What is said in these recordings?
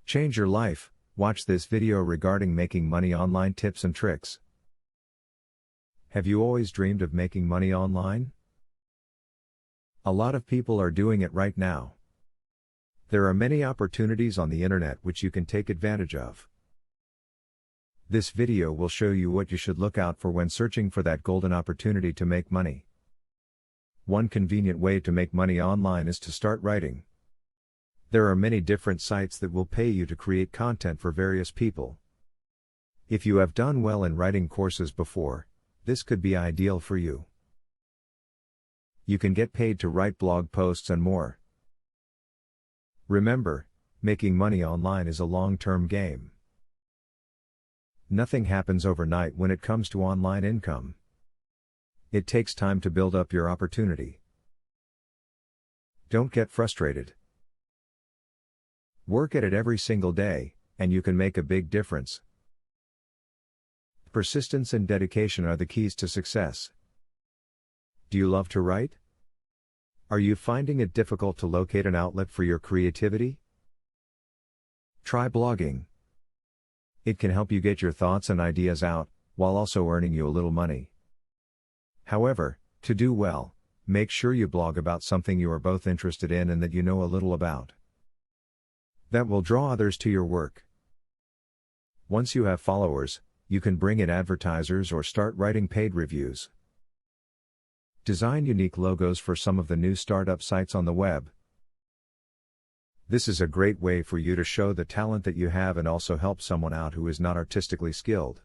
Change your life. Watch this video regarding making money online tips and tricks. Have you always dreamed of making money online? A lot of people are doing it right now. There are many opportunities on the internet which you can take advantage of. This video will show you what you should look out for when searching for that golden opportunity to make money. One convenient way to make money online is to start writing. There are many different sites that will pay you to create content for various people. If you have done well in writing courses before, this could be ideal for you. You can get paid to write blog posts and more. Remember, making money online is a long-term game. Nothing happens overnight when it comes to online income. It takes time to build up your opportunity. Don't get frustrated. Work at it every single day, and you can make a big difference. Persistence and dedication are the keys to success. Do you love to write? Are you finding it difficult to locate an outlet for your creativity? Try blogging. It can help you get your thoughts and ideas out, while also earning you a little money. However, to do well, make sure you blog about something you are both interested in and that you know a little about. That will draw others to your work. Once you have followers, you can bring in advertisers or start writing paid reviews. Design unique logos for some of the new startup sites on the web. This is a great way for you to show the talent that you have and also help someone out who is not artistically skilled.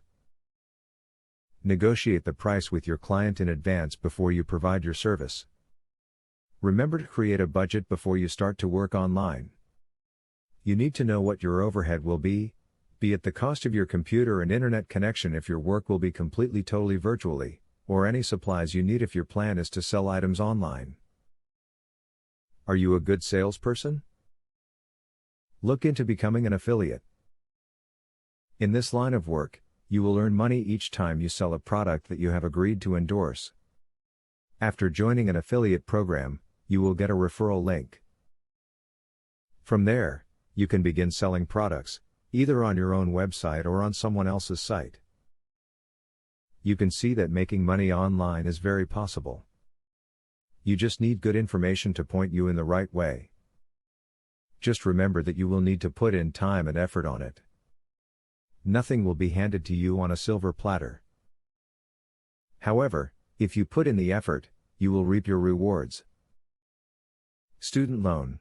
Negotiate the price with your client in advance before you provide your service. Remember to create a budget before you start to work online. You need to know what your overhead will be it the cost of your computer and internet connection if your work will be completely totally virtually, or any supplies you need if your plan is to sell items online. Are you a good salesperson? Look into becoming an affiliate. In this line of work, you will earn money each time you sell a product that you have agreed to endorse. After joining an affiliate program, you will get a referral link. From there, you can begin selling products, either on your own website or on someone else's site. You can see that making money online is very possible. You just need good information to point you in the right way. Just remember that you will need to put in time and effort on it. Nothing will be handed to you on a silver platter. However, if you put in the effort, you will reap your rewards. Student loan.